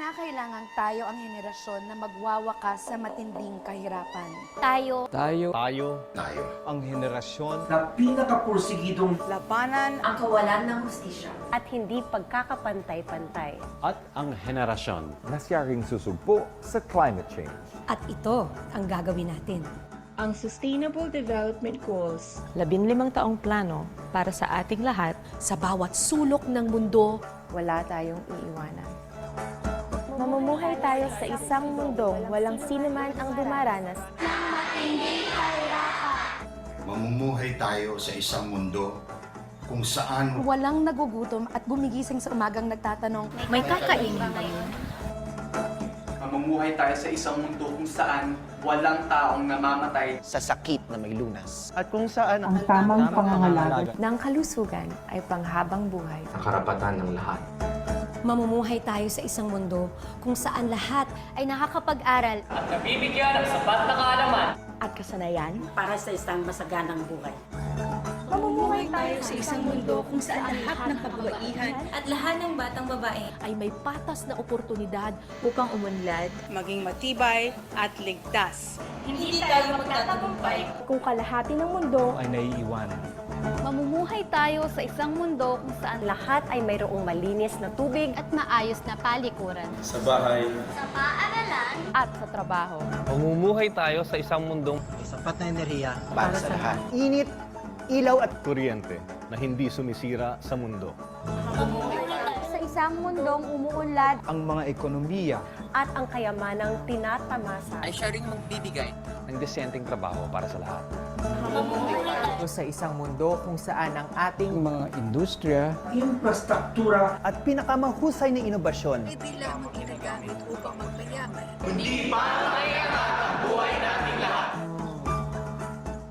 Kinakailangan tayo ang henerasyon na magwawakas sa matinding kahirapan. Tayo Ang henerasyon na pinakapursigidong labanan ang kawalan ng hustisya at hindi pagkakapantay-pantay. at ang henerasyon na siyang susugpo sa climate change. At ito ang gagawin natin. Ang Sustainable Development Goals. 15 taong plano para sa ating lahat. Sa bawat sulok ng mundo, Wala tayong iiwanan. Mamumuhay tayo sa isang mundong walang sinuman ang dumaranas. Mamumuhay tayo sa isang mundo kung saan Walang nagugutom at gumigising sa umagang nagtatanong, may kakainin ba yun? Mamumuhay tayo sa isang mundo kung saan walang taong namamatay sa sakit na may lunas. at kung saan Ang tamang pangangalaga Ng kalusugan ay panghabang buhay. Ang karapatan ng lahat. mamumuhay tayo sa isang mundo kung saan lahat Ay nakakapag-aral at nabibigyan ng sapat na kaalaman At kasanayan, para sa isang masaganang buhay. mamumuhay tayo sa isang mundo kung saan lahat ng kababaihan at lahat ng batang babae ay may patas na oportunidad upang umunlad. maging matibay at ligtas. hindi tayo magtatagumpay. Kung kalahati ng mundo, ay naiiwanan. Mamumuhay tayo sa isang mundo kung saan lahat ay mayroong malinis na tubig at maayos na palikuran. sa bahay, Sa paaralan at sa trabaho. Mamumuhay tayo sa isang mundong May sapat na enerhiya para sa lahat. Init, ilaw at kuryente na hindi sumisira sa mundo. sa isang mundong umuunlad ang mga ekonomiya At ang kayamanang tinatamasa. siya ring magbibigay Ng disenteng trabaho para sa lahat. Sa isang mundo kung saan ang ating mga industriya Infrastruktura at pinakamahusay na inobasyon.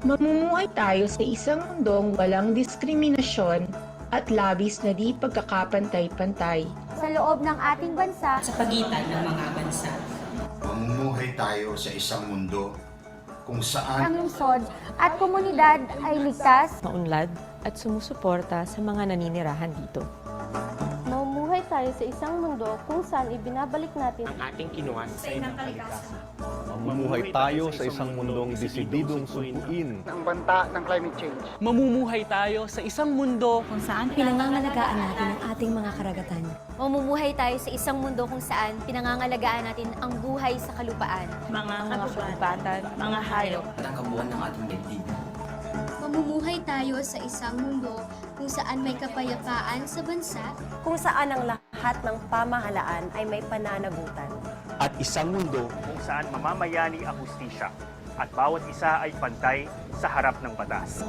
mamumuhay tayo sa isang mundong walang diskriminasyon at labis na di pagkakapantay-pantay. sa loob ng ating bansa. Sa pagitan ng mga bansa. mamumuhay tayo sa isang mundo kung saan Ang lungsod at komunidad ay ligtas. maunlad at sumusuporta sa mga naninirahan dito. Mamumuhay tayo sa isang mundo kung saan ibinabalik natin Mamumuhay tayo sa isang mundong desididong sukuin ang banta ng climate change. Mamumuhay tayo sa isang mundo Kung saan pinangangalagaan natin ang ating mga karagatan. mamumuhay tayo sa isang mundo kung saan pinangangalagaan natin ang buhay sa kalupaan. mga kagubatan, mga hayop. at ang kabuuan ng ating daigdig. Mamumuhay tayo sa isang mundo kung saan may kapayapaan sa bansa. Kung saan ang lahat ng pamahalaan ay may pananagutan. At isang mundo Kung saan mamamayani ang hustisya at bawat isa ay pantay sa harap ng batas.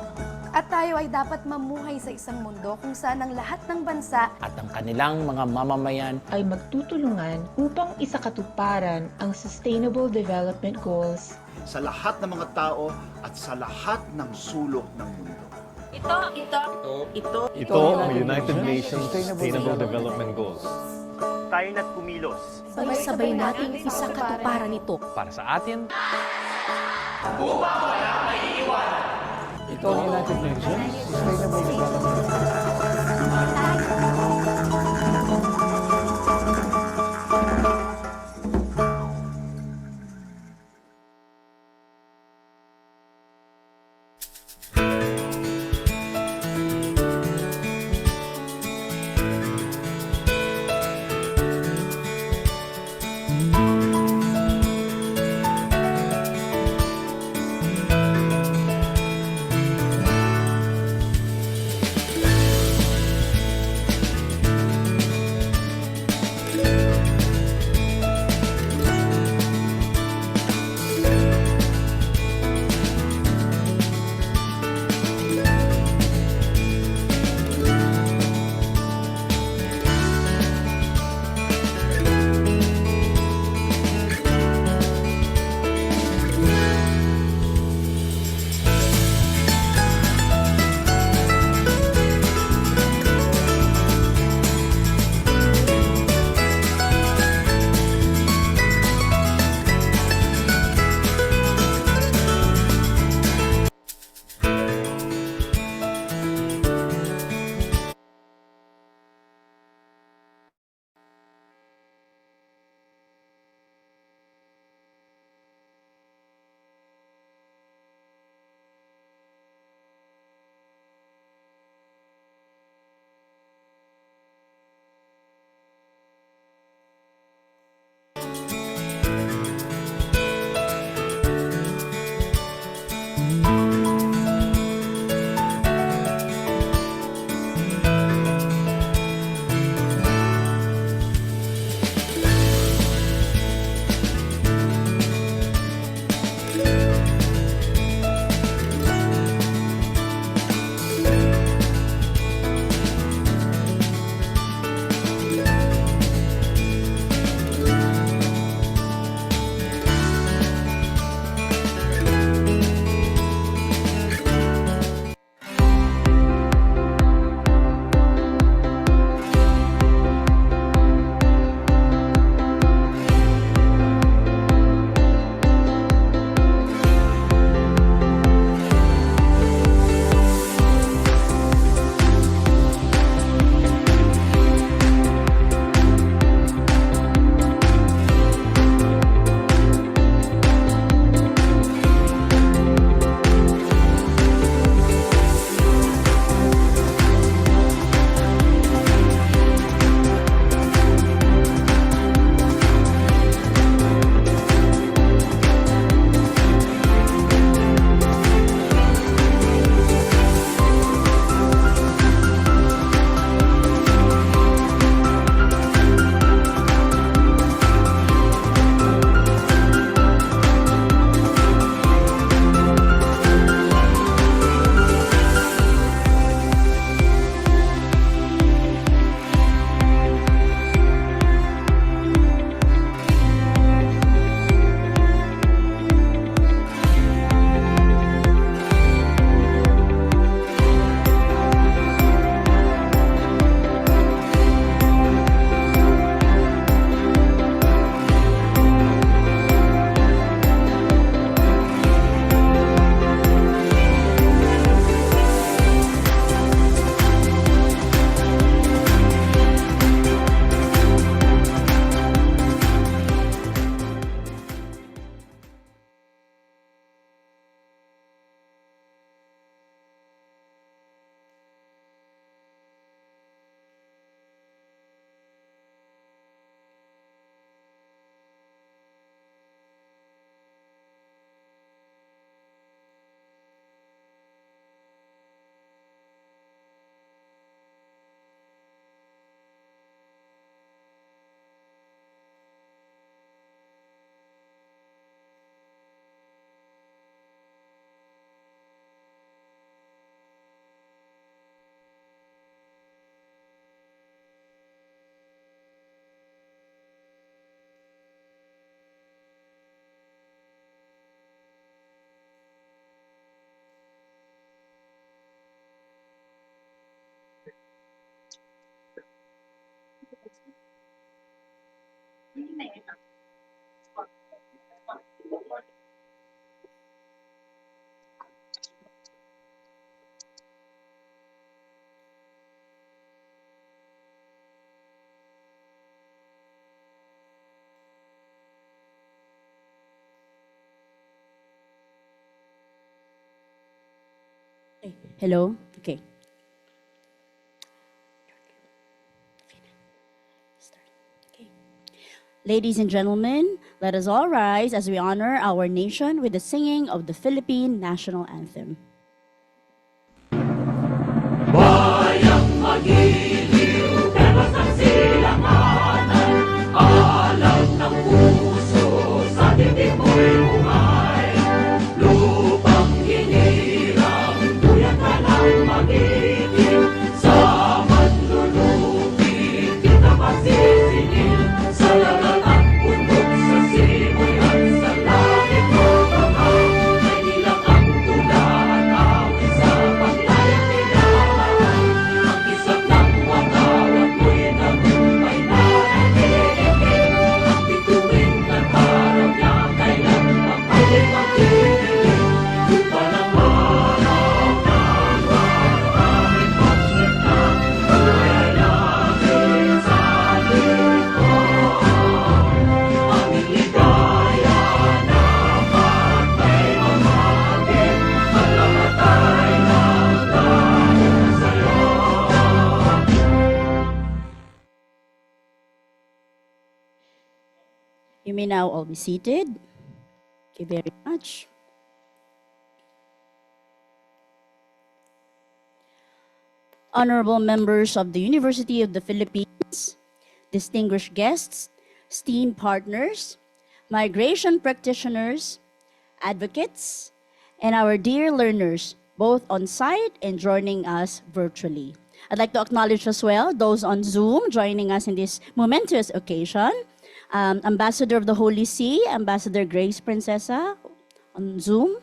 at tayo ay dapat mamuhay sa isang mundo kung saan ang lahat ng bansa At ang kanilang mga mamamayan Ay magtutulungan upang isakatuparan ang Sustainable Development Goals. sa lahat ng mga tao at sa lahat ng sulok ng mundo. Ito ang United Nations Sustainable Development Goals. Tayo na't kumilos Sabay-sabay nating isakatuparan ito. Para sa atin, ito ang United Nations Sustainable Development. Hello? Okay. Ladies and gentlemen, let us all rise as we honor our nation with the singing of the Philippine National Anthem. Bayang magiliw, pelos ng silanganan, alam ng puso, sa titik mo'y umay. Lupang hinirang, duyan ka lang magiging, sa manlulupi, kita masisingil, sa lagat at bundok, sa simoy at sa langit mo bangag, ay nilang ang tula at awit sa paglayang nilalaan. Ang kisap ng watawat mo'y nagumpay na nakikinig, ang bituin at harap niya kailan magpalik magdidilig. Lupa ng araw ng maraming pagsita, buhay namin sa likod. Aming ligaya dapat may mamagin, at lahat ay nagdahil sa'yo. You may now all be seated. Thank you very much. Honorable members of the University of the Philippines, distinguished guests, esteemed partners, migration practitioners, advocates, and our dear learners, both on site and joining us virtually. I'd like to acknowledge as well those on Zoom joining us in this momentous occasion. Ambassador of the Holy See, Ambassador Grace Princesa on Zoom.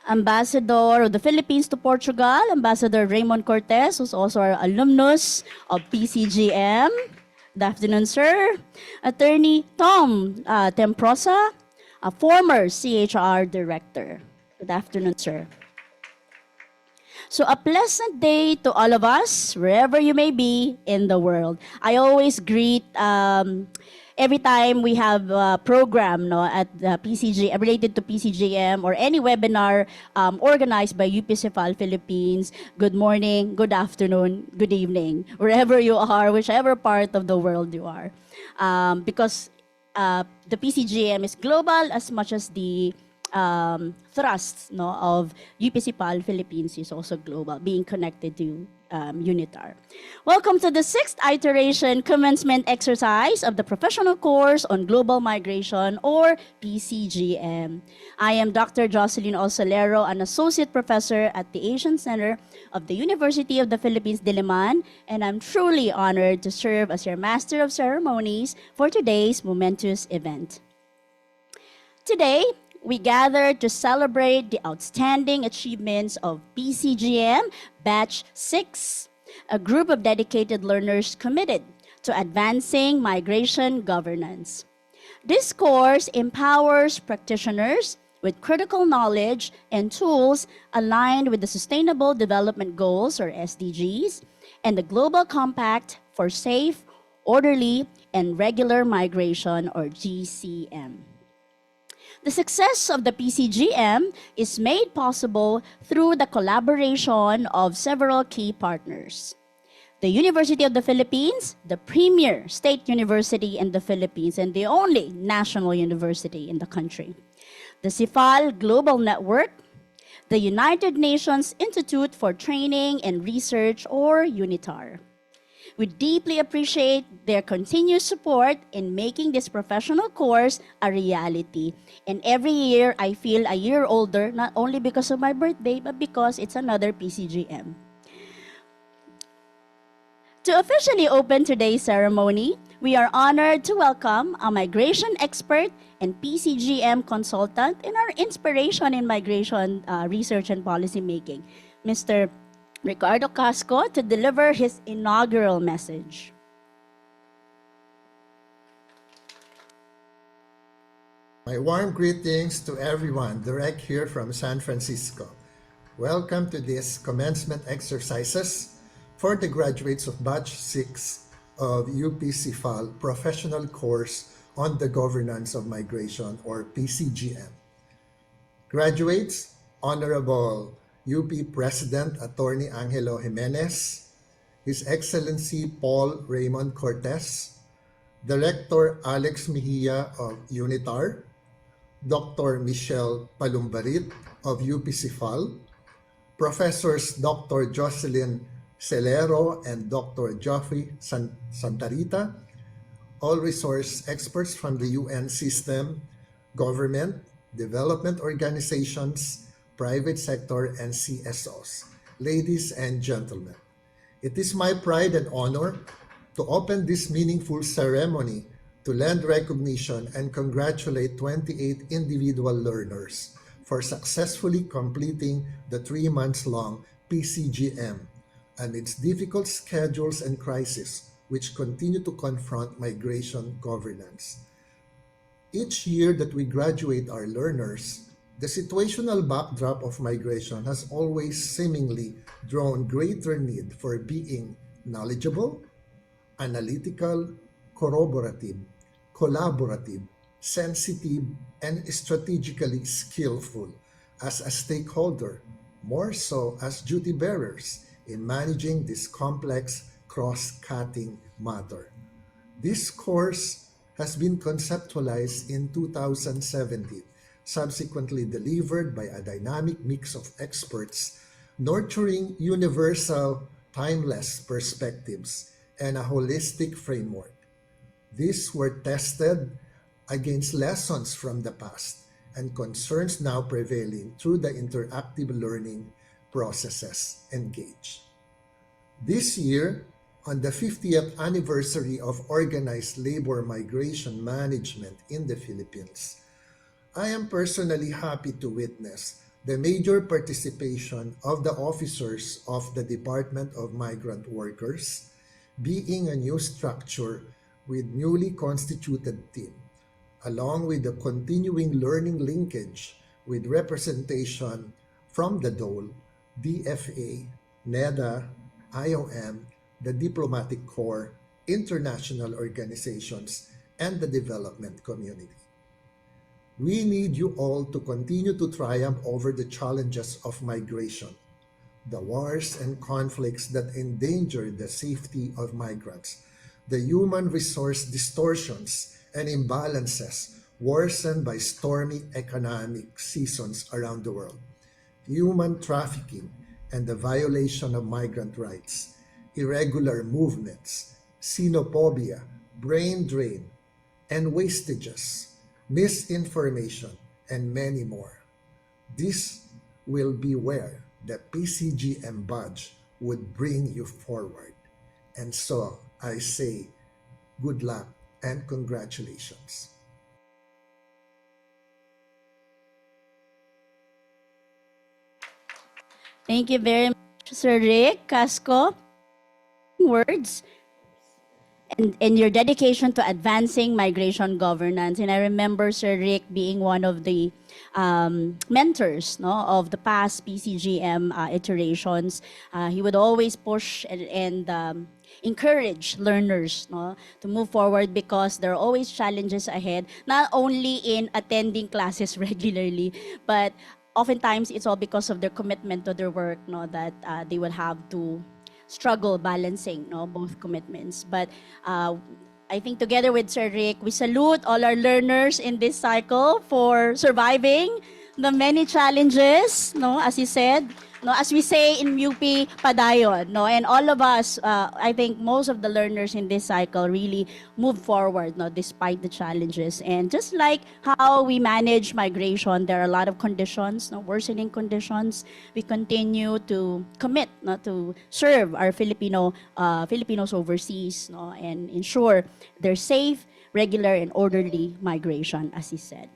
Ambassador of the Philippines to Portugal, Ambassador Raymond Cortez, who's also our alumnus of PCGM. Good afternoon, sir. Attorney Tom Temprosa, a former CHR director. Good afternoon, sir. So a pleasant day to all of us, wherever you may be in the world. I always greet every time we have a program at the PCG related to PCGM or any webinar organized by UPCFAL Philippines. Good morning, good afternoon, good evening, wherever you are, whichever part of the world you are. Because the PCGM is global as much as the thrust of UPCPAL Philippines is also global, being connected to UNITAR. Welcome to the 6th iteration commencement exercise of the Professional Course on Global Migration, or PCGM. I am Dr. Jocelyn Osolero, an Associate Professor at the Asian Center of the University of the Philippines, Diliman, and I'm truly honored to serve as your Master of Ceremonies for today's momentous event. Today, we gather to celebrate the outstanding achievements of PCGM Batch 6, a group of dedicated learners committed to advancing migration governance. This course empowers practitioners with critical knowledge and tools aligned with the Sustainable Development Goals, or SDGs, and the Global Compact for Safe, Orderly, and Regular Migration, or GCM. The success of the PCGM is made possible through the collaboration of several key partners. The University of the Philippines, the premier state university in the Philippines and the only national university in the country. The CIFAL Global Network, the United Nations Institute for Training and Research, or UNITAR. We deeply appreciate their continued support in making this professional course a reality. And every year, I feel a year older, not only because of my birthday, but because it's another PCGM. To officially open today's ceremony, we are honored to welcome a migration expert and PCGM consultant and our inspiration in migration research and policy making, Mr. Ricardo Casco, to deliver his inaugural message. My warm greetings to everyone direct here from San Francisco. Welcome to this commencement exercises for the graduates of Batch 6 of UPCFAL Professional Course on the Governance of Migration, or PCGM. Graduates, Honorable UP President Attorney Angelo Jimenez, His Excellency Paul Raymond Cortez, Director Alex Mejia of UNITAR, Dr. Michelle Palumbarit of UP-CIFAL, Professors Dr. Jocelyn Celero and Dr. Geoffrey Santarita, all resource experts from the UN system, government, development organizations, private sector, and CSOs. Ladies and gentlemen, it is my pride and honor to open this meaningful ceremony to lend recognition and congratulate 28 individual learners for successfully completing the 3-month-long PCGM amidst difficult schedules and crises which continue to confront migration governance. Each year that we graduate our learners, the situational backdrop of migration has always seemingly drawn greater need for being knowledgeable, analytical, corroborative, collaborative, sensitive, and strategically skillful as a stakeholder, more so as duty bearers in managing this complex cross-cutting matter. This course has been conceptualized in 2017, subsequently delivered by a dynamic mix of experts, nurturing universal, timeless perspectives and a holistic framework. These were tested against lessons from the past and concerns now prevailing through the interactive learning processes engaged. This year, on the 50th anniversary of organized labor migration management in the Philippines, I am personally happy to witness the major participation of the officers of the Department of Migrant Workers, being a new structure with newly constituted team, along with the continuing learning linkage with representation from the DOLE, DFA, NEDA, IOM, the Diplomatic Corps, international organizations, and the development community. We need you all to continue to triumph over the challenges of migration, the wars and conflicts that endanger the safety of migrants, the human resource distortions and imbalances worsened by stormy economic seasons around the world, human trafficking and the violation of migrant rights, irregular movements, xenophobia, brain drain, and wastages, misinformation, and many more. This will be where the PCGM badge would bring you forward. And so I say good luck and congratulations. Thank you very much, Sir Rick Casco. Words and your dedication to advancing migration governance. And I remember Sir Rick being one of the mentors, no, of the past PCGM iterations. He would always push and encourage learners, no, to move forward because there are always challenges ahead, not only in attending classes regularly, but oftentimes it's all because of their commitment to their work, no, that they will have to struggle balancing, no, both commitments. But I think together with Sir Rick, we salute all our learners in this cycle for surviving the many challenges, no, as he said, no, as we say in UP, padayon, no, and all of us, I think most of the learners in this cycle really move forward, no, despite the challenges. And just like how we manage migration, there are a lot of conditions, no, worsening conditions. We continue to commit, no, to serve our Filipinos overseas, no, and ensure their safe, regular, and orderly migration, as he said.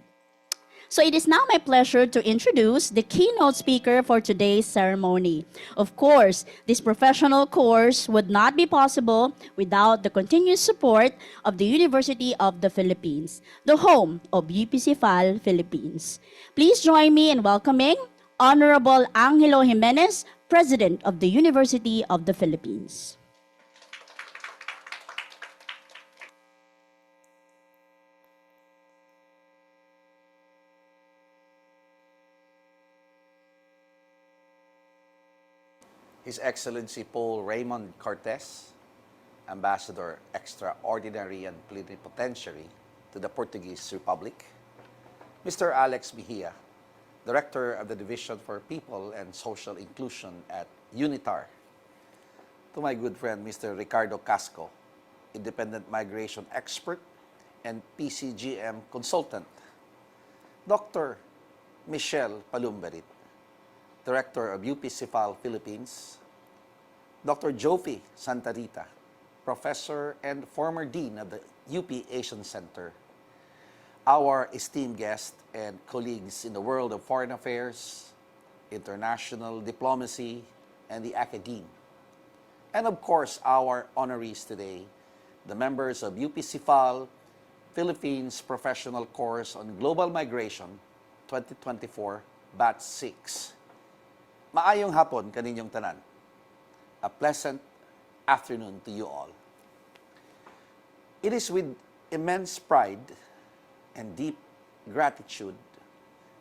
So it is now my pleasure to introduce the keynote speaker for today's ceremony. Of course, this professional course would not be possible without the continuous support of the University of the Philippines, the home of UP-CIFAL Philippines. Please join me in welcoming Honorable Angelo Jimenez, President of the University of the Philippines. His Excellency Paul Raymond Cortes, Ambassador Extraordinary and Plenipotentiary to the Portuguese Republic, Mr. Alex Mejia, Director of the Division for People and Social Inclusion at UNITAR, to my good friend Mr. Ricardo Casco, Independent Migration Expert and PCGM Consultant, Dr. Michelle Palumberit, Director of UP CIFAL Philippines, Dr. Jofi Santa Rita, Professor and former Dean of the UP Asian Center, our esteemed guests and colleagues in the world of foreign affairs, international diplomacy, and the academe, and of course our honorees today, the members of UP CIFAL Philippines Professional Course on Global Migration 2024 Batch 6. Maayong hapon kaninyong tanan. A pleasant afternoon to you all. It is with immense pride and deep gratitude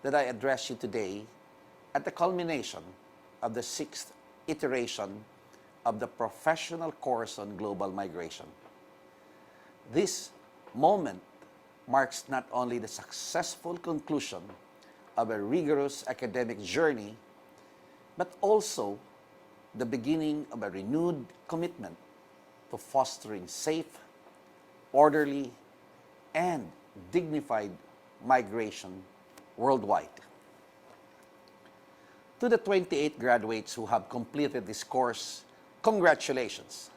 that I address you today at the culmination of the 6th iteration of the Professional Course on Global Migration. This moment marks not only the successful conclusion of a rigorous academic journey, but also the beginning of a renewed commitment to fostering safe, orderly, and dignified migration worldwide. To the 28 graduates who have completed this course, congratulations.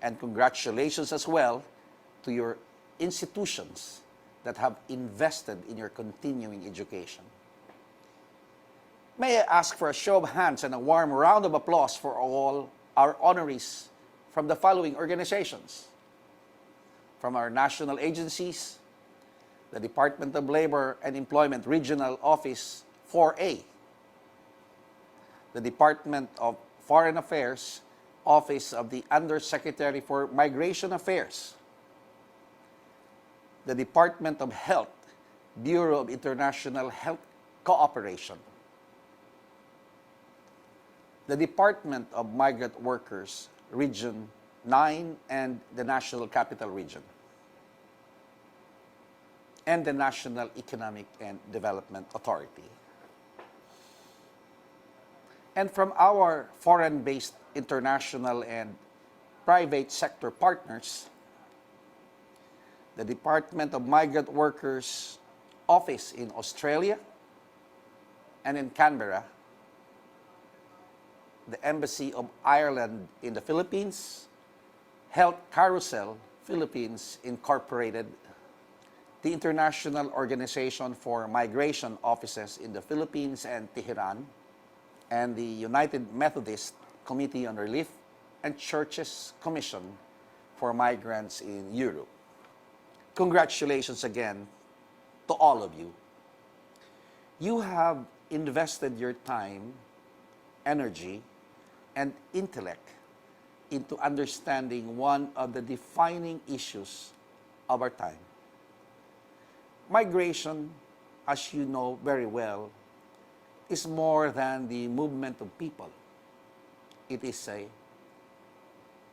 And congratulations as well to your institutions that have invested in your continuing education. May I ask for a show of hands and a warm round of applause for all our honorees from the following organizations. From our national agencies, the Department of Labor and Employment Regional Office 4A, the Department of Foreign Affairs, Office of the Undersecretary for Migration Affairs, the Department of Health, Bureau of International Health Cooperation, the Department of Migrant Workers, Region 9 and the National Capital Region, and the National Economic and Development Authority. And from our foreign-based international and private sector partners, the Department of Migrant Workers Office in Australia and in Canberra, the Embassy of Ireland in the Philippines, Health Carousel Philippines Incorporated, the International Organization for Migration Offices in the Philippines and Tehran, and the United Methodist Committee on Relief and Churches Commission for Migrants in Europe. Congratulations again to all of you. You have invested your time, energy, and intellect into understanding one of the defining issues of our time. Migration, as you know very well, is more than the movement of people. It is a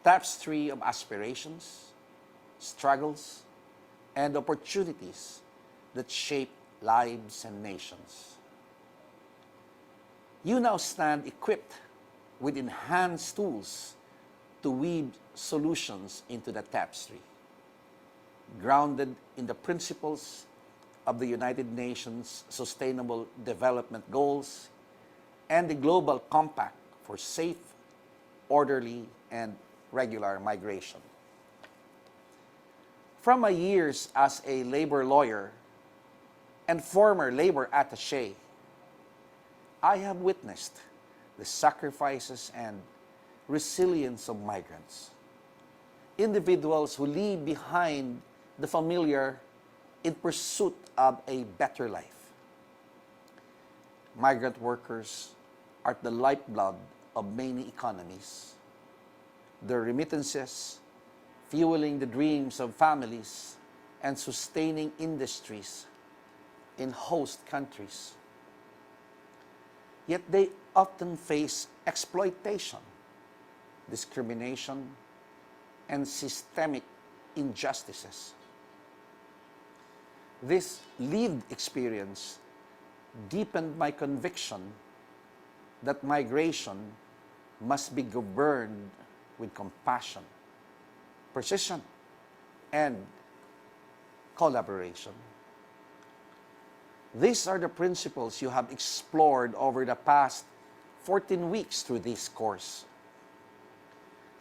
tapestry of aspirations, struggles, and opportunities that shape lives and nations. You now stand equipped with enhanced tools to weave solutions into the tapestry, grounded in the principles of the United Nations Sustainable Development Goals and the Global Compact for safe, orderly, and regular migration. From my years as a labor lawyer and former labor attaché, I have witnessed the sacrifices and resilience of migrants, individuals who leave behind the familiar in pursuit of a better life. Migrant workers are the lifeblood of many economies. Their remittances fueling the dreams of families and sustaining industries in host countries. Yet they often face exploitation, discrimination, and systemic injustices. This lived experience deepened my conviction that migration must be governed with compassion, precision, and collaboration. These are the principles you have explored over the past 14 weeks through this course.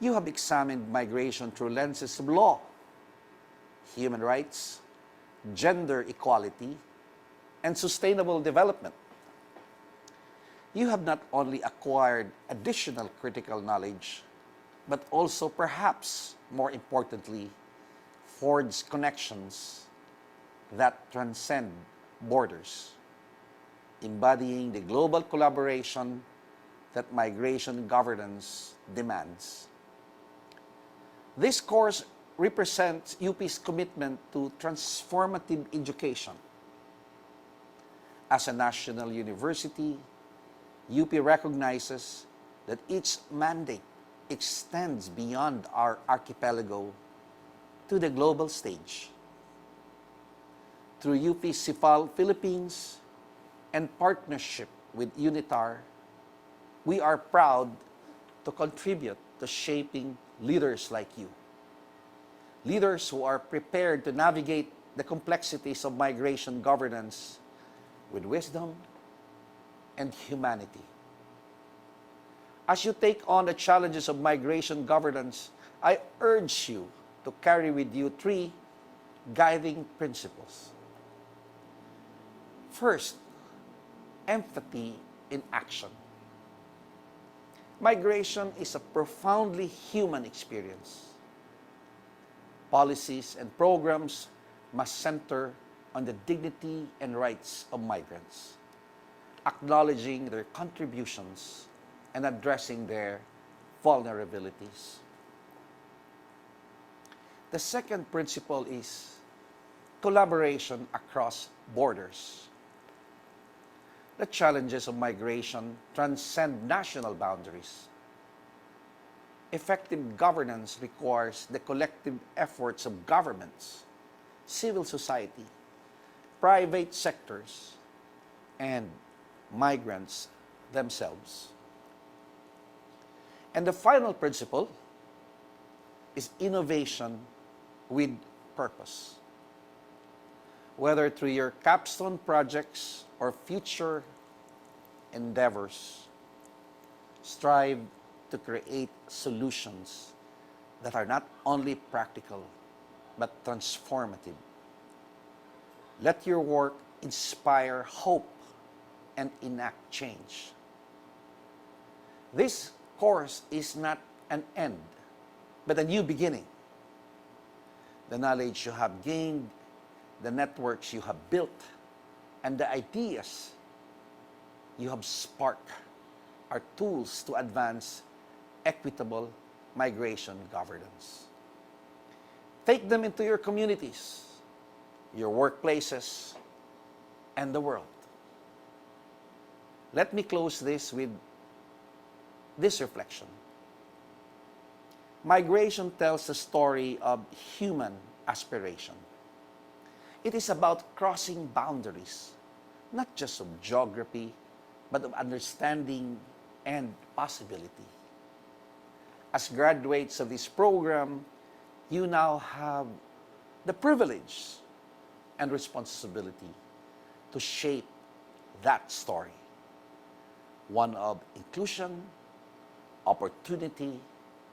You have examined migration through lenses of law, human rights, gender equality, and sustainable development. You have not only acquired additional critical knowledge, but also, perhaps more importantly, forged connections that transcend borders, embodying the global collaboration that migration governance demands. This course represents UP's commitment to transformative education. As a national university, UP recognizes that its mandate extends beyond our archipelago to the global stage. Through UP CIFAL Philippines and partnership with UNITAR, we are proud to contribute to shaping leaders like you. Leaders who are prepared to navigate the complexities of migration governance with wisdom and humanity. As you take on the challenges of migration governance, I urge you to carry with you 3 guiding principles. First, empathy in action. Migration is a profoundly human experience. Policies and programs must center on the dignity and rights of migrants, acknowledging their contributions and addressing their vulnerabilities. The second principle is collaboration across borders. The challenges of migration transcend national boundaries. Effective governance requires the collective efforts of governments, civil society, private sectors, and migrants themselves. And the final principle is innovation with purpose. Whether through your capstone projects or future endeavors, strive to create solutions that are not only practical, but transformative. Let your work inspire hope and enact change. This course is not an end, but a new beginning. The knowledge you have gained, the networks you have built, and the ideas you have sparked are tools to advance equitable migration governance. Take them into your communities, your workplaces, and the world. Let me close this with this reflection. Migration tells the story of human aspiration. It is about crossing boundaries, not just of geography, but of understanding and possibility. As graduates of this program, you now have the privilege and responsibility to shape that story, one of inclusion, opportunity,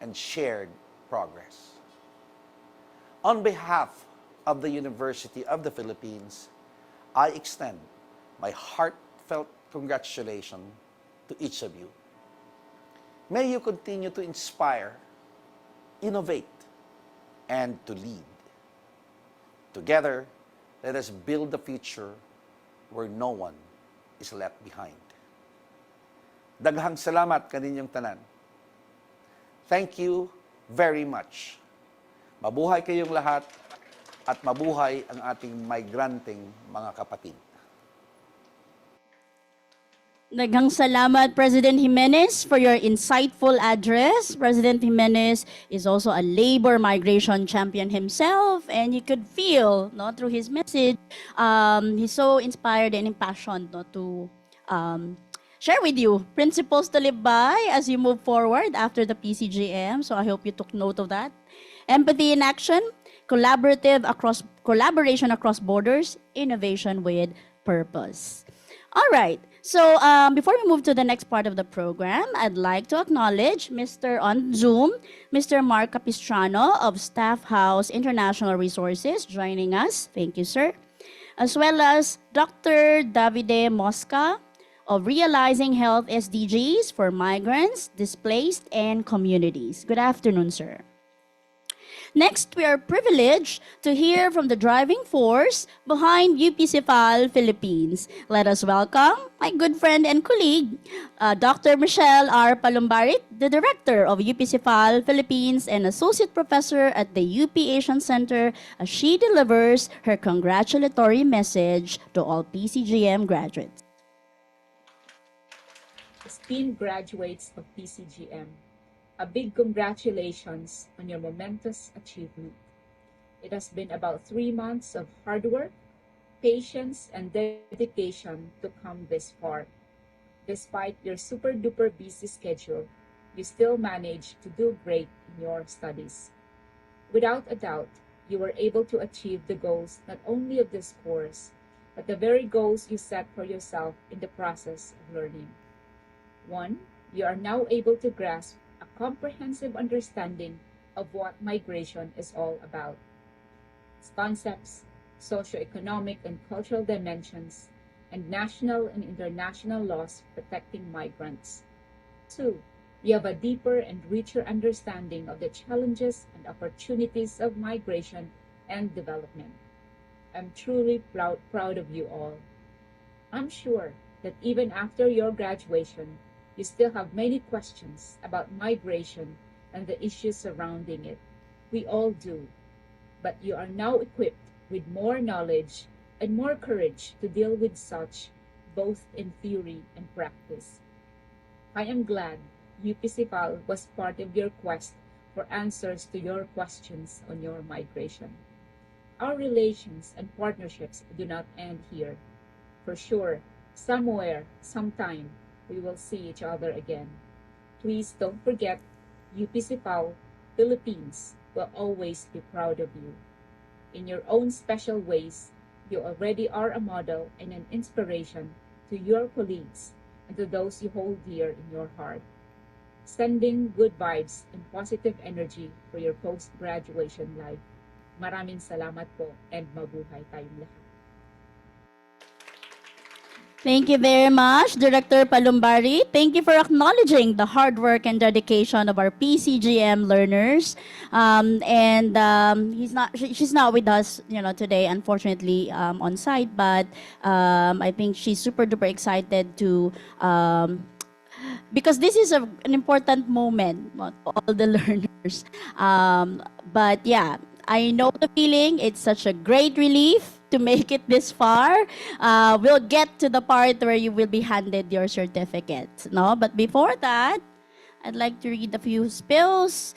and shared progress. On behalf of the University of the Philippines, I extend my heartfelt congratulations to each of you. May you continue to inspire, innovate, and to lead. Together, let us build a future where no one is left behind. Daghang salamat kaninyong tanan. Thank you very much. Mabuhay kayong lahat at mabuhay ang ating migranteng mga kapatid. Daghang salamat, President Jimenez, for your insightful address. President Jimenez is also a labor migration champion himself, and you could feel, no, through his message, he's so inspired and impassioned, no, to share with you principles to live by as you move forward after the PCGM. So I hope you took note of that. Empathy in action, collaboration across borders, innovation with purpose. All right. So before we move to the next part of the program, I'd like to acknowledge Mr. on Zoom, Mr. Mark Capistrano of Staff House International Resources joining us. Thank you, sir. As well as Dr. Davide Mosca of Realizing Health SDGs for Migrants, Displaced, and Communities. Good afternoon, sir. Next, we are privileged to hear from the driving force behind UPCFAL Philippines. Let us welcome my good friend and colleague, Dr. Michelle R. Palumbarit, the Director of UPCFAL Philippines and Associate Professor at the UP Asian Center, as she delivers her congratulatory message to all PCGM graduates. Esteemed graduates of PCGM, a big congratulations on your momentous achievement. It has been about 3 months of hard work, patience, and dedication to come this far. Despite your super duper busy schedule, you still managed to do great in your studies. Without a doubt, you were able to achieve the goals not only of this course, but the very goals you set for yourself in the process of learning. 1. You are now able to grasp a comprehensive understanding of what migration is all about. Its concepts, socioeconomic and cultural dimensions, and national and international laws protecting migrants. 2. You have a deeper and richer understanding of the challenges and opportunities of migration and development. I'm truly proud of you all. I'm sure that even after your graduation, you still have many questions about migration and the issues surrounding it. We all do. But you are now equipped with more knowledge and more courage to deal with such, both in theory and practice. I am glad UPCFAL was part of your quest for answers to your questions on your migration. Our relations and partnerships do not end here. For sure, somewhere, sometime, we will see each other again. Please don't forget, UPCFAL Philippines will always be proud of you. In your own special ways, you already are a model and an inspiration to your colleagues and to those you hold dear in your heart. Sending good vibes and positive energy for your post-graduation life. Maraming salamat po and mabuhay tayong lahat. Thank you very much, Director Palumbari. Thank you for acknowledging the hard work and dedication of our PCGM learners. She's not with us, today, unfortunately, on site. But I think she's super duper excited to, because this is an important moment for all the learners. But yeah, I know the feeling. It's such a great relief to make it this far. We'll get to the part where you will be handed your certificate. No? But before that, I'd like to read a few spills.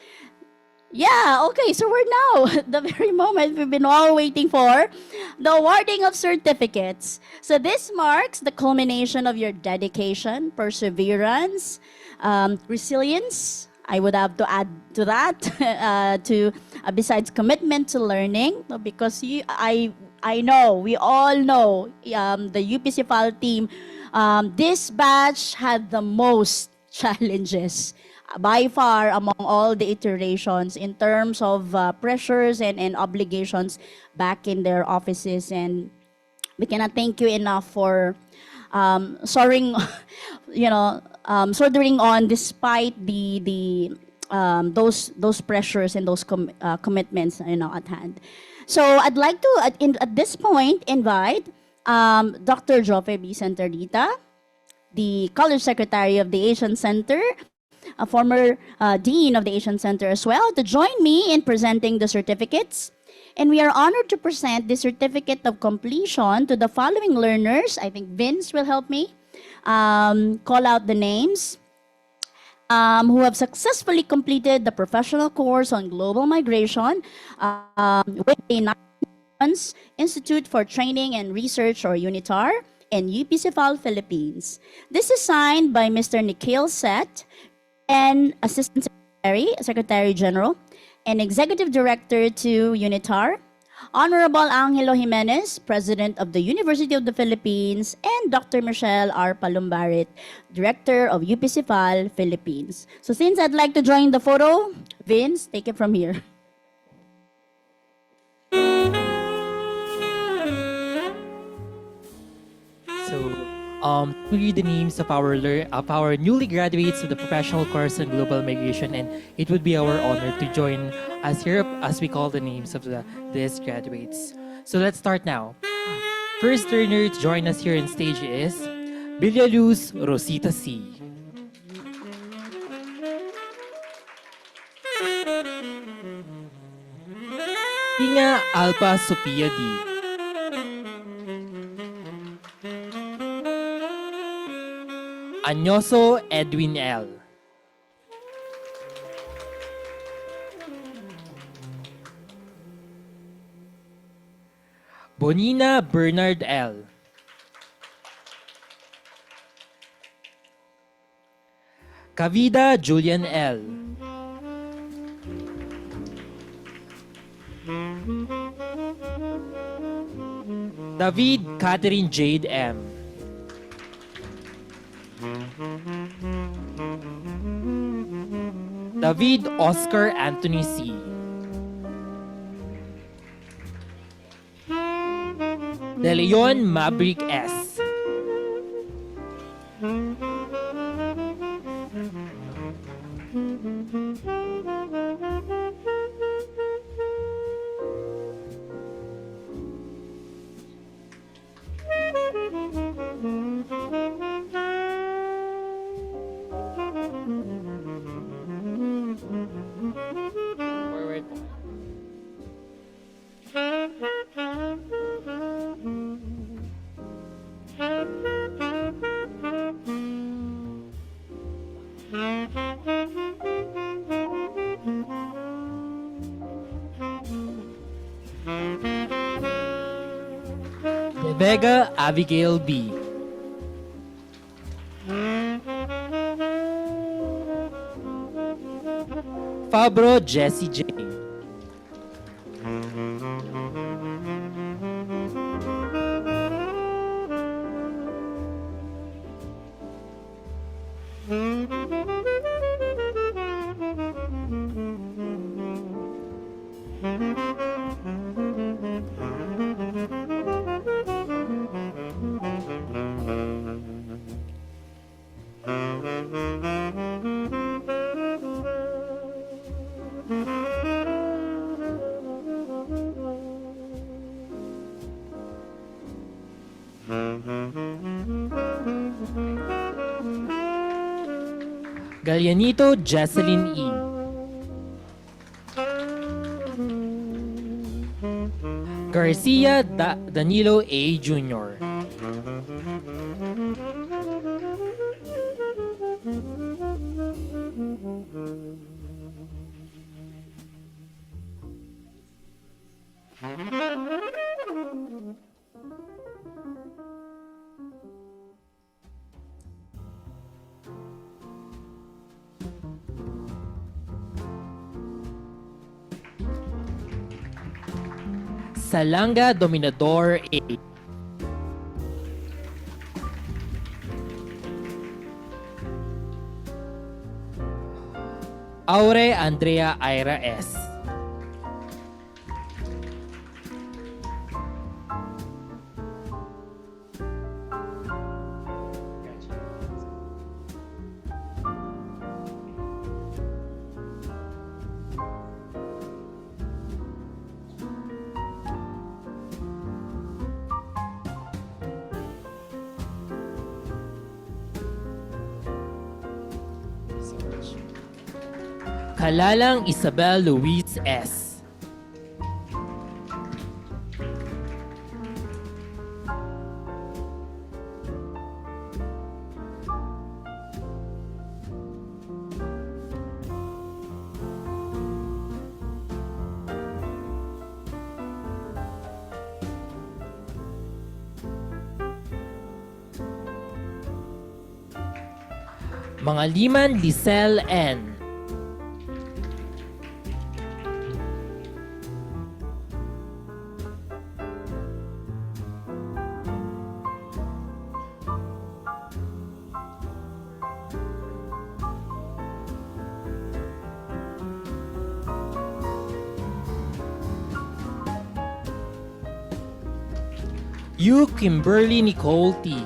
Yeah, okay, so we're now at the very moment we've been all waiting for, the awarding of certificates. So this marks the culmination of your dedication, perseverance, resilience. I would have to add to that, besides commitment to learning, because I know, we all know, the UPCFAL team, this batch had the most challenges by far among all the iterations in terms of pressures and obligations back in their offices. And we cannot thank you enough for soldering on despite those pressures and those commitments at hand. So I'd like to, at this point, invite Dr. Jofe B. Centerita, the College Secretary of the Asian Center, a former Dean of the Asian Center as well, to join me in presenting the certificates. And we are honored to present the Certificate of Completion to the following learners. I think Vince will help me. call out the names who have successfully completed the professional course on global migration with the Institute for Training and Research, or UNITAR, and UPCFAL Philippines. This is signed by Mr. Nikhil Set, and Assistant Secretary General, and Executive Director to UNITAR, Honorable Angelo Jimenez, President of the University of the Philippines, and Dr. Michelle R. Palumbarit, Director of UPCFAL Philippines. So since I'd like to join the photo, Vince, take it from here. To read the names of our newly graduates of the professional course on global migration, and it would be our honor to join us here as we call the names of these graduates. So let's start now. First learner to join us here on stage is Villaluz Rosita C. Tinga Alpha Sophia D. Anyoso Edwin L. Bonina Bernard L. Kavida Julian L. David Catherine Jade M. David Oscar Anthony C. De Leon Maverick S. Forward po. De Vega Abigail B. Fabro Jesse J. Gallianito Jesselyn E. Garcia Danilo A. Jr. Salanga Dominador A. Aure Andrea Ira S. Kalalang Isabel Luis S. Mga Liman Lisel N. You Kimberly Nicole T.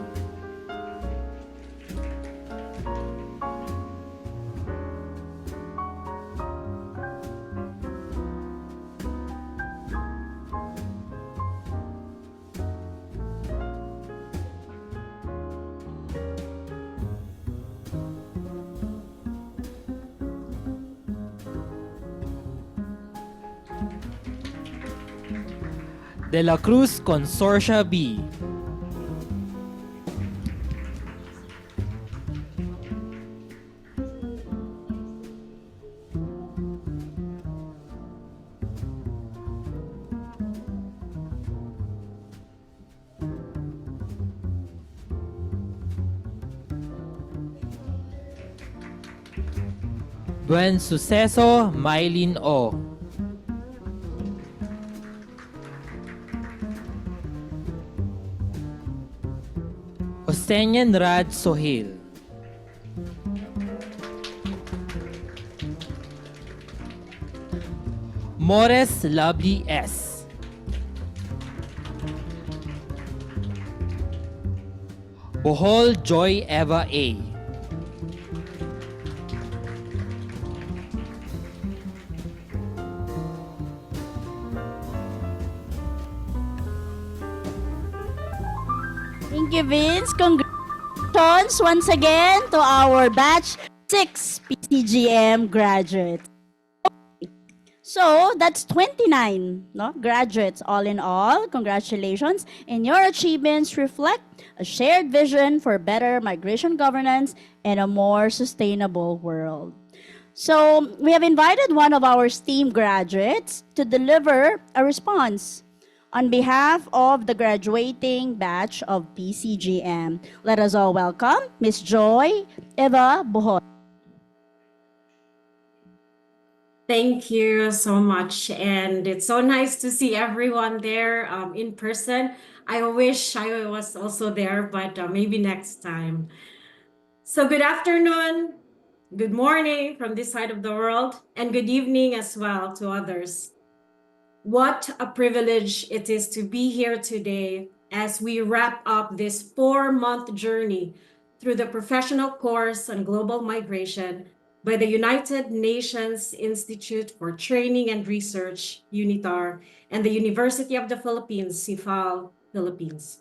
De la Cruz Consortia B. Buen Suceso Mylene O. Osenyan Rad Sohil. Mores Lovely S. Bohol Joy Eva A. Thank you, Vince. Congratulations once again to our batch 6 PCGM graduates. So that's 29 graduates all in all. Congratulations. And your achievements reflect a shared vision for better migration governance and a more sustainable world. So we have invited one of our STEAM graduates to deliver a response on behalf of the graduating batch of PCGM. Let us all welcome Ms. Joy Eva Bohol. Thank you so much. And it's so nice to see everyone there in person. I wish I was also there, but maybe next time. So good afternoon, good morning from this side of the world, and good evening as well to others. What a privilege it is to be here today as we wrap up this 4-month journey through the professional course on global migration by the United Nations Institute for Training and Research, UNITAR, and the University of the Philippines, CIFAL, Philippines.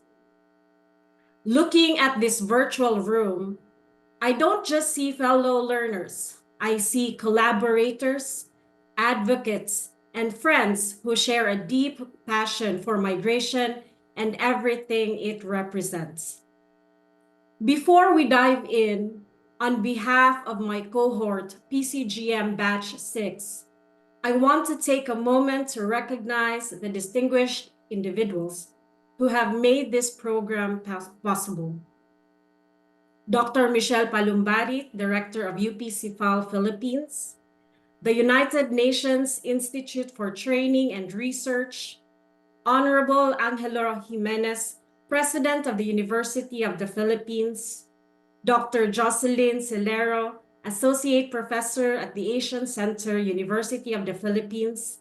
Looking at this virtual room, I don't just see fellow learners. I see collaborators, advocates, and friends who share a deep passion for migration and everything it represents. Before we dive in, on behalf of my cohort, PCGM Batch 6, I want to take a moment to recognize the distinguished individuals who have made this program possible. Dr. Michelle Palumbari, Director of UP-CIFAL Philippines, the United Nations Institute for Training and Research, Honorable Angelo Jimenez, President of the University of the Philippines, Dr. Jocelyn Celero, Associate Professor at the Asian Center, University of the Philippines,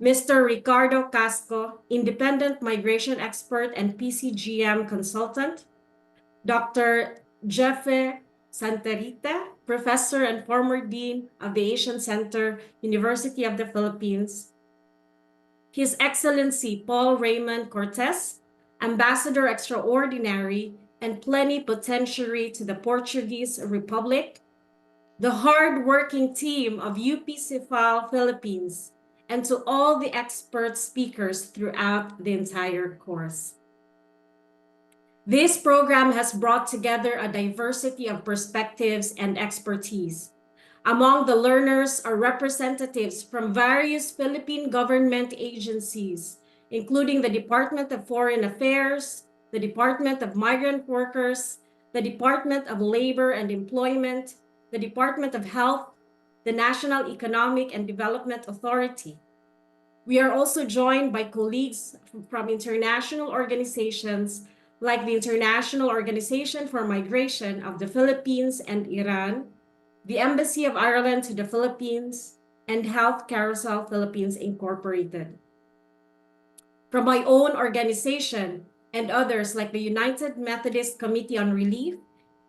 Mr. Ricardo Casco, Independent Migration Expert and PCGM Consultant, Dr. Jeffe Santerita, Professor and former Dean of the Asian Center, University of the Philippines, His Excellency Paul Raymond Cortez, Ambassador Extraordinary and Plenipotentiary to the Portuguese Republic, the hard-working team of UP-CIFAL Philippines, and to all the expert speakers throughout the entire course. This program has brought together a diversity of perspectives and expertise. Among the learners are representatives from various Philippine government agencies, including the Department of Foreign Affairs, the Department of Migrant Workers, the Department of Labor and Employment, the Department of Health, the National Economic and Development Authority. We are also joined by colleagues from international organizations like the International Organization for Migration of the Philippines and Iran, the Embassy of Ireland to the Philippines, and Health Carousel Philippines Incorporated. From my own organization and others like the United Methodist Committee on Relief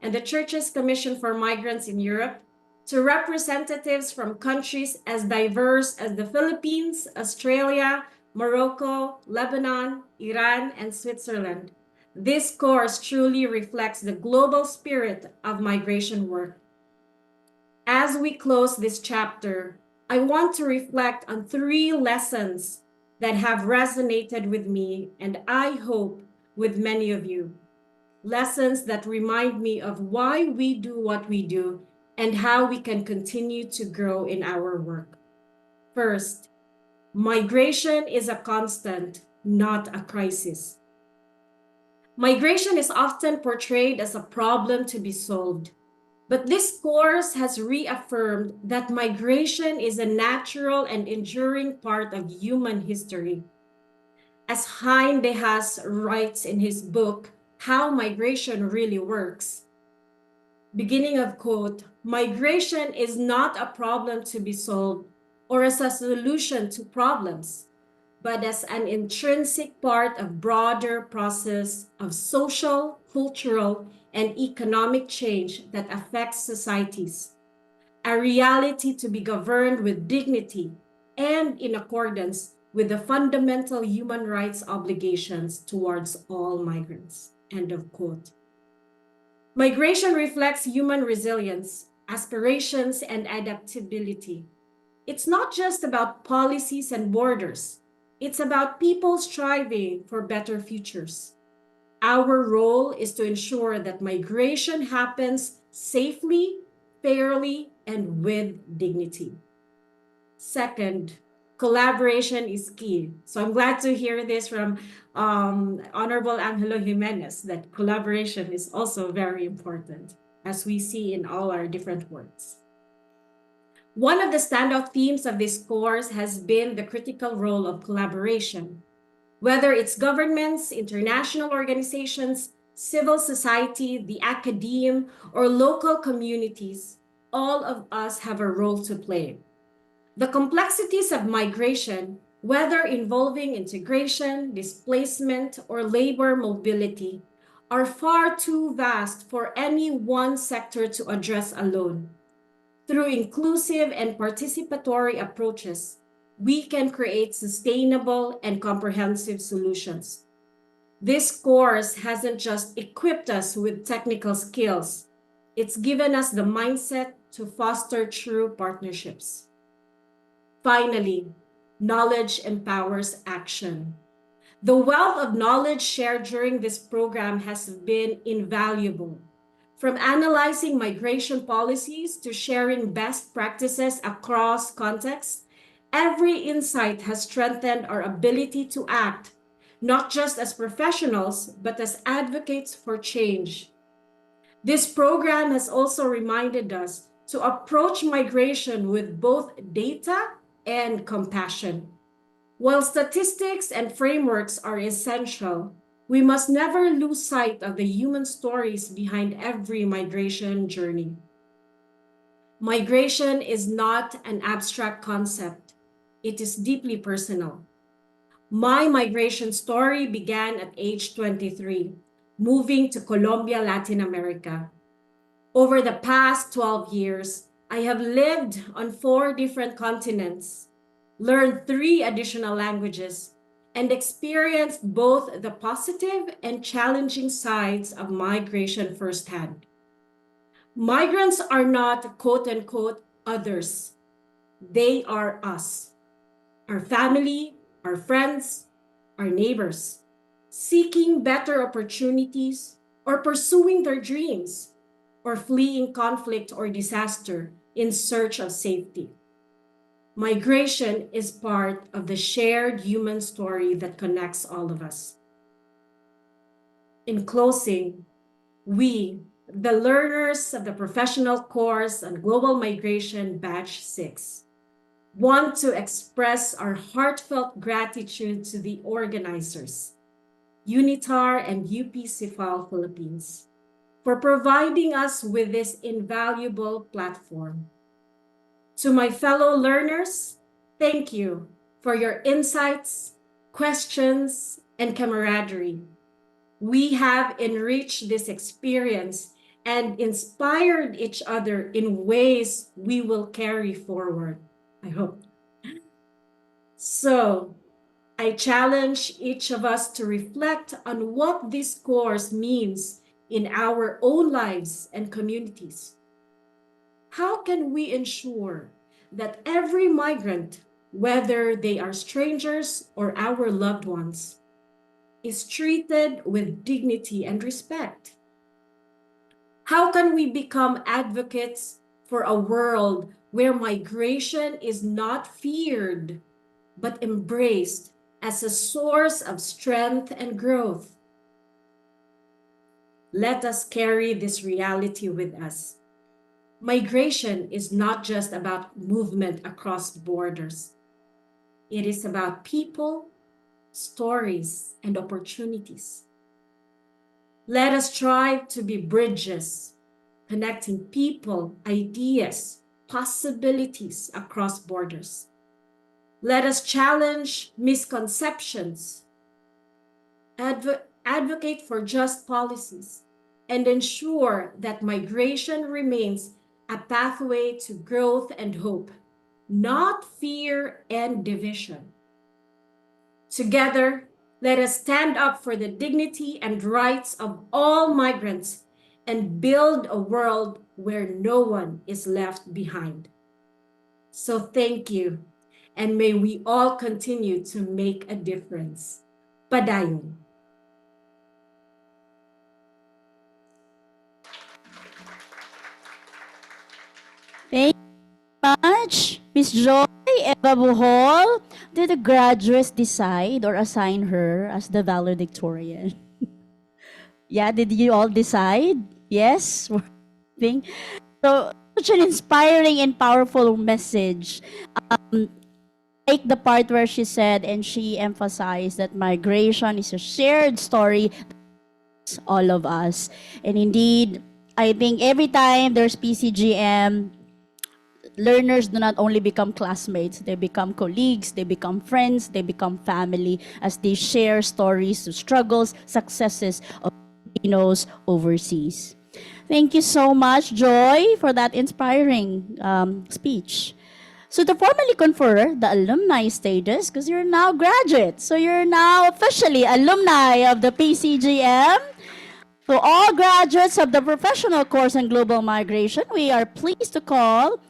and the Church's Commission for Migrants in Europe, to representatives from countries as diverse as the Philippines, Australia, Morocco, Lebanon, Iran, and Switzerland. This course truly reflects the global spirit of migration work. As we close this chapter, I want to reflect on 3 lessons that have resonated with me and I hope with many of you. Lessons that remind me of why we do what we do and how we can continue to grow in our work. First, migration is a constant, not a crisis. Migration is often portrayed as a problem to be solved, but this course has reaffirmed that migration is a natural and enduring part of human history. As Hein de Haas writes in his book, How Migration Really Works, beginning of quote, migration is not a problem to be solved or as a solution to problems, but as an intrinsic part of broader process of social, cultural, and economic change that affects societies, a reality to be governed with dignity and in accordance with the fundamental human rights obligations towards all migrants, end of quote. Migration reflects human resilience, aspirations, and adaptability. It's not just about policies and borders. It's about people striving for better futures. Our role is to ensure that migration happens safely, fairly, and with dignity. Second, collaboration is key. So I'm glad to hear this from Honorable Angelo Jimenez, that collaboration is also very important, as we see in all our different works. One of the standout themes of this course has been the critical role of collaboration. Whether it's governments, international organizations, civil society, the academe, or local communities, all of us have a role to play. The complexities of migration, whether involving integration, displacement, or labor mobility, are far too vast for any one sector to address alone. Through inclusive and participatory approaches, we can create sustainable and comprehensive solutions. This course hasn't just equipped us with technical skills, it's given us the mindset to foster true partnerships. Finally, knowledge empowers action. The wealth of knowledge shared during this program has been invaluable. From analyzing migration policies to sharing best practices across contexts, every insight has strengthened our ability to act, not just as professionals, but as advocates for change. This program has also reminded us to approach migration with both data and compassion. While statistics and frameworks are essential, we must never lose sight of the human stories behind every migration journey. Migration is not an abstract concept. It is deeply personal. My migration story began at age 23, moving to Colombia, Latin America. Over the past 12 years, I have lived on 4 different continents, learned 3 additional languages, and experienced both the positive and challenging sides of migration firsthand. Migrants are not quote-unquote others. They are us, our family, our friends, our neighbors, seeking better opportunities or pursuing their dreams, or fleeing conflict or disaster in search of safety. Migration is part of the shared human story that connects all of us. In closing, we, the learners of the professional course on global migration batch 6 want to express our heartfelt gratitude to the organizers, UNITAR and UP-CIFAL Philippines, for providing us with this invaluable platform. To my fellow learners, thank you for your insights, questions, and camaraderie. We have enriched this experience and inspired each other in ways we will carry forward, I hope. So, I challenge each of us to reflect on what this course means in our own lives and communities. How can we ensure that every migrant, whether they are strangers or our loved ones, is treated with dignity and respect? How can we become advocates for a world where migration is not feared, but embraced as a source of strength and growth? Let us carry this reality with us. Migration is not just about movement across borders. It is about people, stories, and opportunities. Let us strive to be bridges, connecting people, ideas, possibilities across borders. Let us challenge misconceptions, advocate for just policies, and ensure that migration remains a pathway to growth and hope, not fear and division. Together, let us stand up for the dignity and rights of all migrants and build a world where no one is left behind. So thank you, and may we all continue to make a difference. Padayon. Thank you much, Miss Joy Eva Buhol. Did the graduates decide or assign her as the valedictorian? Yeah, did you all decide? Yes? So, such an inspiring and powerful message. Like the part where she said and she emphasized that migration is a shared story, all of us. And indeed, I think every time there's PCGM, learners do not only become classmates, they become colleagues, they become friends, they become family as they share stories, struggles, successes of Filipinos overseas. Thank you so much, Joy, for that inspiring speech. So to formally confer the alumni status, because you're now graduates, so you're now officially alumni of the PCGM. To all graduates of the professional course in global migration, we are pleased to call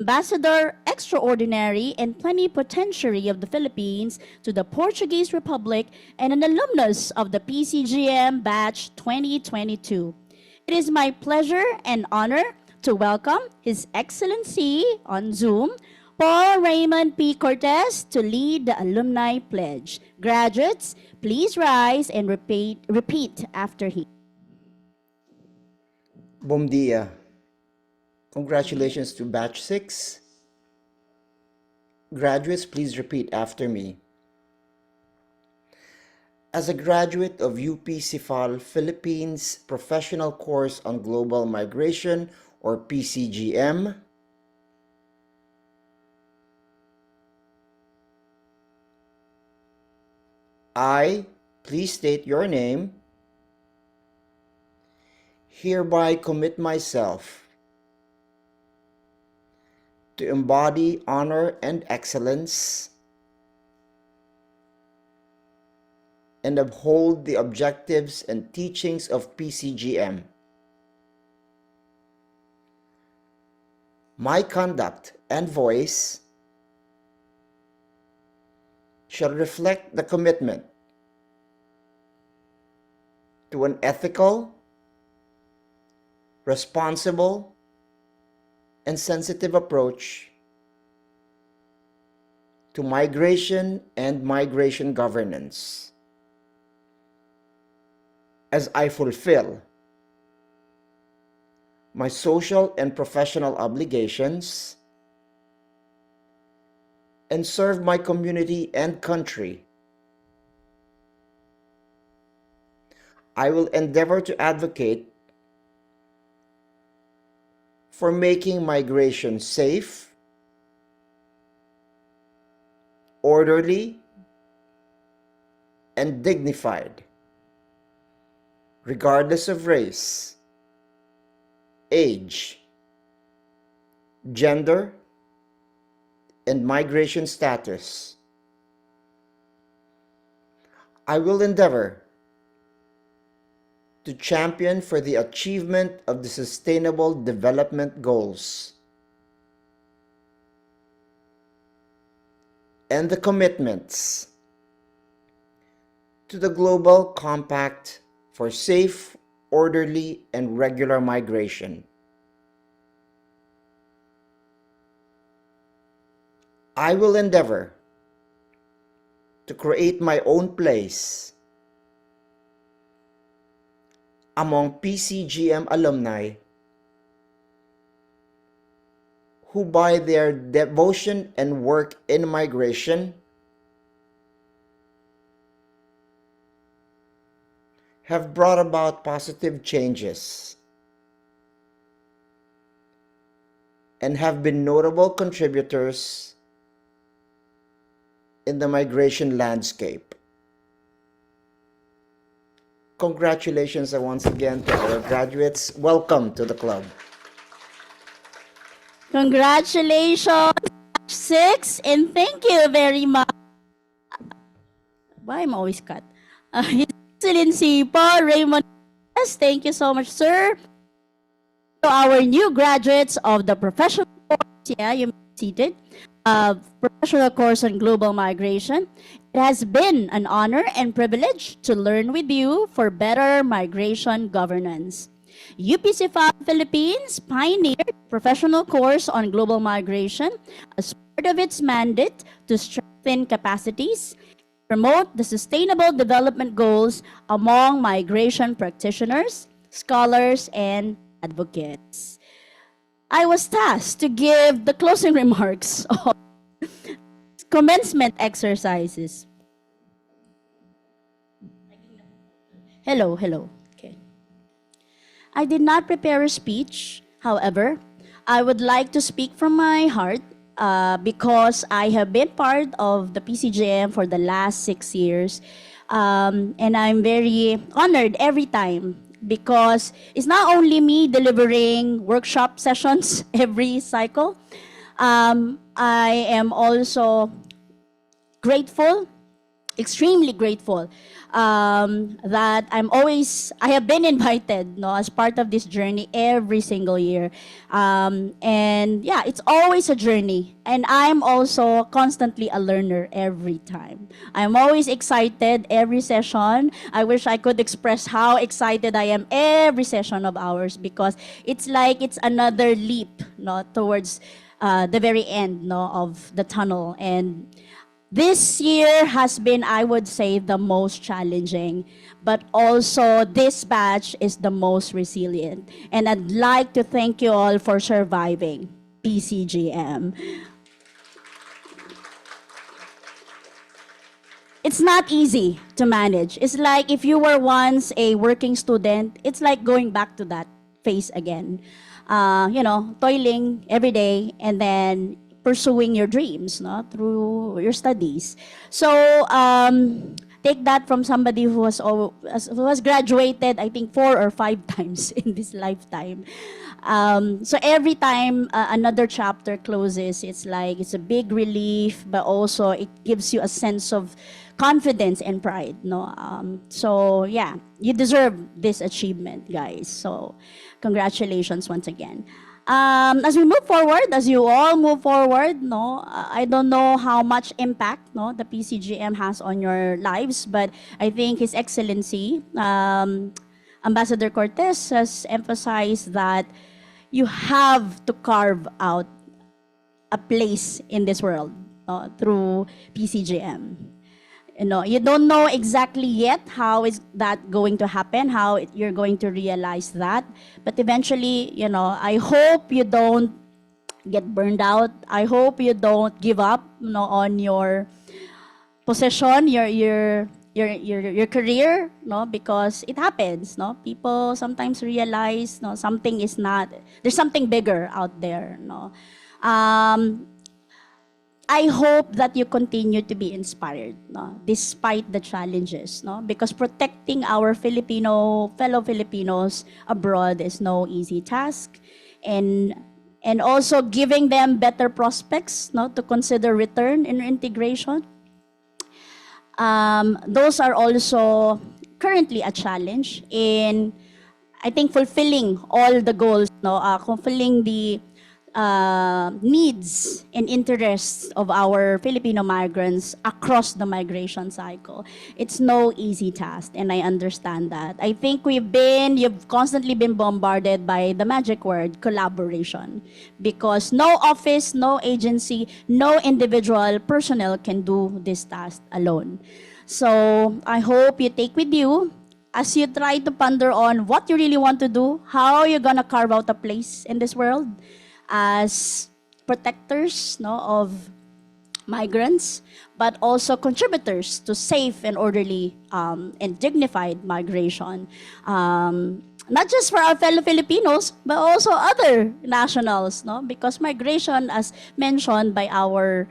Ambassador Extraordinary and Plenipotentiary of the Philippines to the Portuguese Republic and an alumnus of the PCGM Batch 2022. It is my pleasure and honor to welcome His Excellency on Zoom, Paul Raymond P. Cortez, to lead the alumni pledge. Graduates, please rise and repeat after him. Bom dia. Congratulations to Batch 6. Graduates, please repeat after me. As a graduate of UP-CIFAL Philippines Professional Course on Global Migration, or PCGM, I, please state your name, hereby commit myself to embody honor and excellence and uphold the objectives and teachings of PCGM. My conduct and voice shall reflect the commitment to an ethical, responsible, and sensitive approach to migration and migration governance, as I fulfill my social and professional obligations, and serve my community and country. I will endeavor to advocate for making migration safe, orderly, and dignified, regardless of race, age, gender, and migration status. I will endeavor to champion for the achievement of the Sustainable Development Goals and the commitments to the Global Compact for Safe, Orderly, and Regular Migration. I will endeavor to create my own place among PCGM alumni who, by their devotion and work in migration, have brought about positive changes and have been notable contributors in the migration landscape. Congratulations once again to our graduates. Welcome to the club. Congratulations, Batch 6, and thank you very much. Why am I always cut? His Excellency Paul Raymond, thank you so much, sir. To our new graduates of the professional course, yeah, you may be seated, professional course on global migration. It has been an honor and privilege to learn with you for better migration governance. UPCFAL Philippines pioneered professional course on global migration as part of its mandate to strengthen capacities, promote the sustainable development goals among migration practitioners, scholars, and advocates. I was tasked to give the closing remarks of commencement exercises. Hello. Okay. I did not prepare a speech. However, I would like to speak from my heart because I have been part of the PCGM for the last 6 years. And I'm very honored every time because it's not only me delivering workshop sessions every cycle. I am also grateful, extremely grateful that I have been invited, no, as part of this journey every single year. And yeah, it's always a journey. And I'm also constantly a learner every time. I'm always excited every session. I wish I could express how excited I am every session of ours because it's like it's another leap, no, towards the very end, no, of the tunnel. And this year has been, I would say, the most challenging, but also this batch is the most resilient. And I'd like to thank you all for surviving PCGM. It's not easy to manage. It's like if you were once a working student, it's like going back to that phase again. Toiling every day and then pursuing your dreams, no, through your studies. So take that from somebody who has graduated, I think 4 or 5 times in this lifetime. So every time another chapter closes, it's like it's a big relief, but also it gives you a sense of confidence and pride, no. So yeah, you deserve this achievement, guys. So congratulations once again. As we move forward, as you all move forward, no, I don't know how much impact, no, the PCGM has on your lives, but I think His Excellency, Ambassador Cortez has emphasized that you have to carve out a place in this world through PCGM. You don't know exactly yet how is that going to happen, how you're going to realize that. But eventually, I hope you don't get burned out. I hope you don't give up, on your position, your career, because it happens, People sometimes realize, something is not, there's something bigger out there, I hope that you continue to be inspired, despite the challenges, because protecting our fellow Filipinos abroad is no easy task, and also giving them better prospects, to consider return and integration. Those are also currently a challenge in, I think, fulfilling all the goals, fulfilling the needs and interests of our Filipino migrants across the migration cycle. It's no easy task, and I understand that. I think you've constantly been bombarded by the magic word, collaboration, because no office, no agency, no individual personnel can do this task alone. So I hope you take with you, as you try to ponder on what you really want to do, how you're gonna carve out a place in this world, as protectors, of migrants, but also contributors to safe and orderly and dignified migration. Not just for our fellow Filipinos, but also other nationals, because migration, as mentioned by your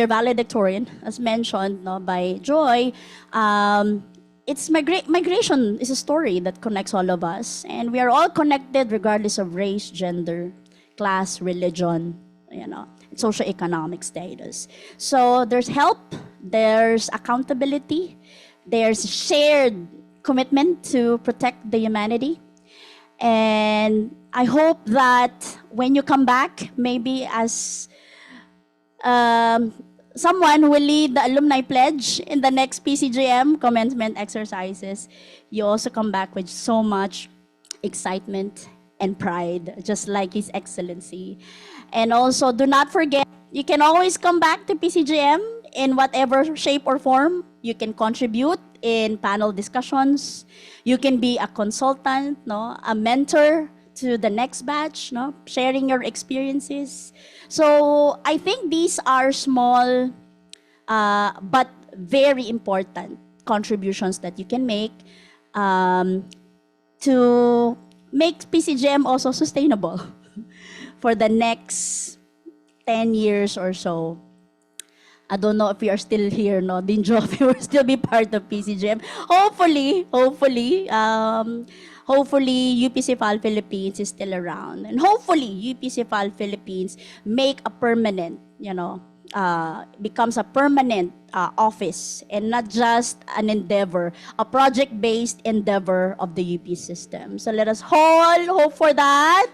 valedictorian, as mentioned, by Joy, migration is a story that connects all of us, and we are all connected regardless of race, gender, class, religion, socioeconomic status. So there's help, there's accountability, there's shared commitment to protect the humanity. And I hope that when you come back, maybe as someone who will lead the alumni pledge in the next PCGM commencement exercises, you also come back with so much excitement and pride, just like His Excellency. And also, do not forget, you can always come back to PCGM in whatever shape or form. You can contribute in panel discussions. You can be a consultant, a mentor to the next batch, sharing your experiences. So I think these are small but very important contributions that you can make to make PCGM also sustainable for the next 10 years or so. I don't know if we are still here, Dinjo, if we will still be part of PCGM. Hopefully, UPC Fal Philippines is still around. And hopefully, UPC Fal Philippines make a permanent, becomes a permanent office and not just an endeavor, a project-based endeavor of the UP system. So let us all hope for that.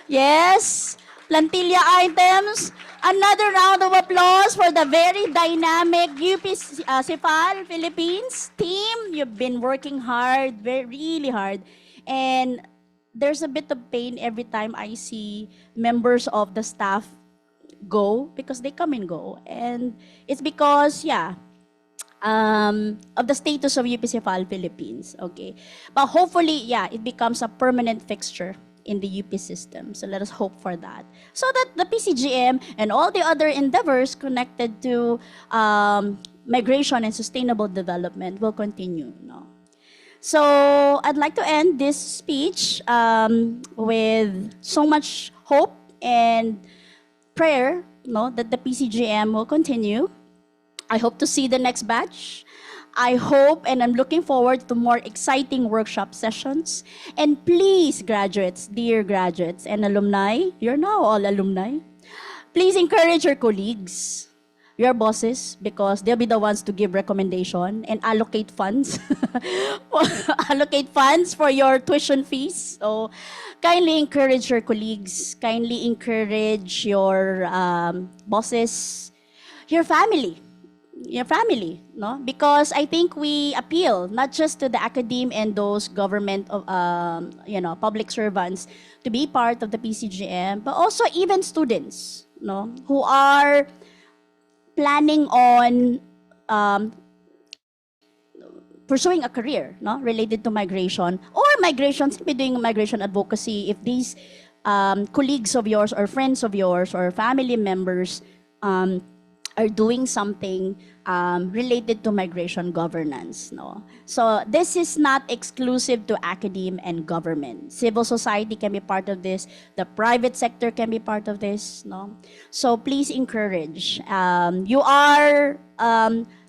Yes, Plantilla items. Another round of applause for the very dynamic UP CIFAL Philippines team. You've been working hard, really hard. And there's a bit of pain every time I see members of the staff go, because they come and go. And it's because, of the status of UP CIFAL Philippines, okay? But hopefully, it becomes a permanent fixture in the UP system. So let us hope for that. So that the PCGM and all the other endeavors connected to migration and sustainable development will continue. So I'd like to end this speech with so much hope and prayer, that the PCGM will continue. I hope to see the next batch. I hope and I'm looking forward to more exciting workshop sessions. And please, graduates, dear graduates and alumni, you're now all alumni, please encourage your colleagues, your bosses, because they'll be the ones to give recommendation and allocate funds. Allocate funds for your tuition fees. So kindly encourage your colleagues, kindly encourage your bosses, your family, because I think we appeal not just to the academe and those government of public servants to be part of the PCGM, but also even students, who are planning on pursuing a career, no, related to migration or migration, simply doing migration advocacy. If these colleagues of yours or friends of yours or family members are doing something related to migration governance, no. So this is not exclusive to academia and government. Civil society can be part of this. The private sector can be part of this, no. So please encourage. You are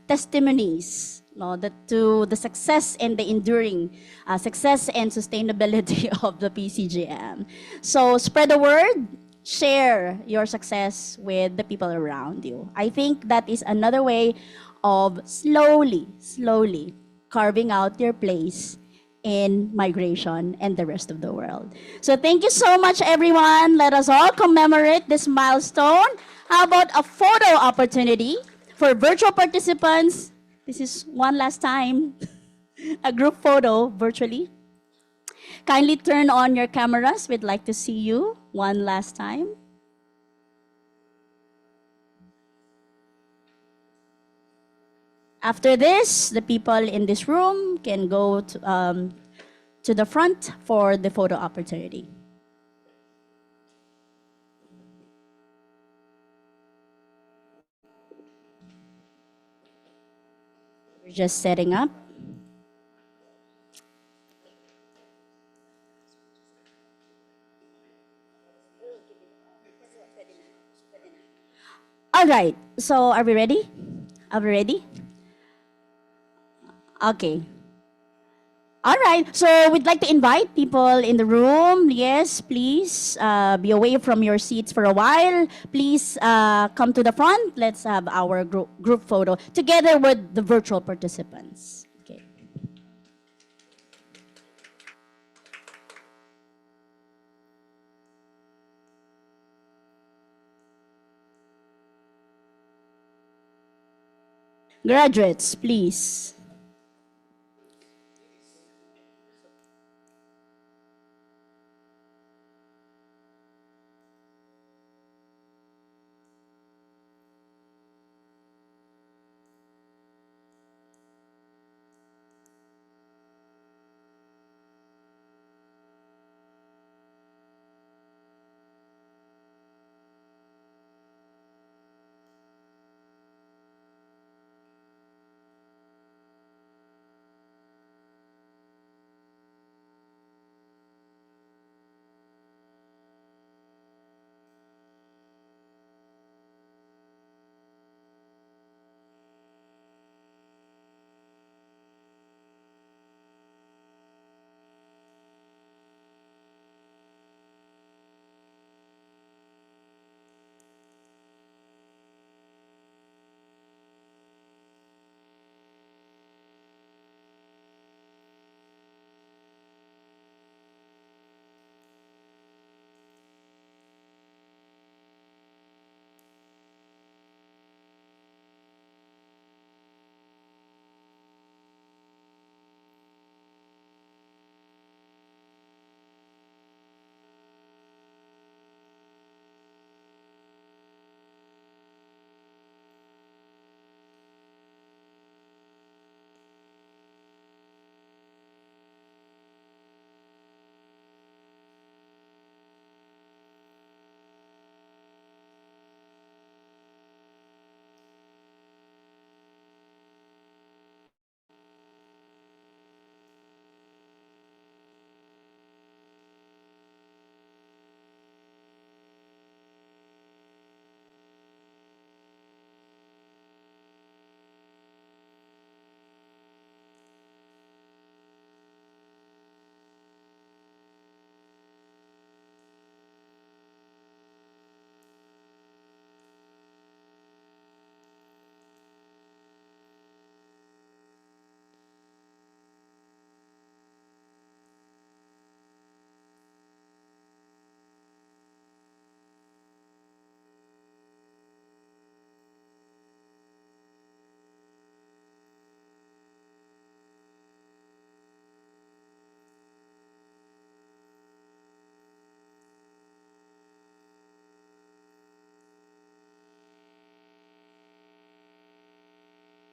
testimonies, no, that to the success and the enduring success and sustainability of the PCGM. So spread the word, share your success with the people around you. I think that is another way of slowly carving out your place in migration and the rest of the world. So thank you so much, everyone. Let us all commemorate this milestone. How about a photo opportunity for virtual participants? This is one last time, a group photo virtually. Kindly turn on your cameras. We'd like to see you one last time. After this, the people in this room can go to the front for the photo opportunity. We're just setting up. All right, so are we ready? Are we ready? Okay. All right, so we'd like to invite people in the room. Yes, please be away from your seats for a while. Please come to the front. Let's have our group photo together with the virtual participants. Okay. Graduates, please.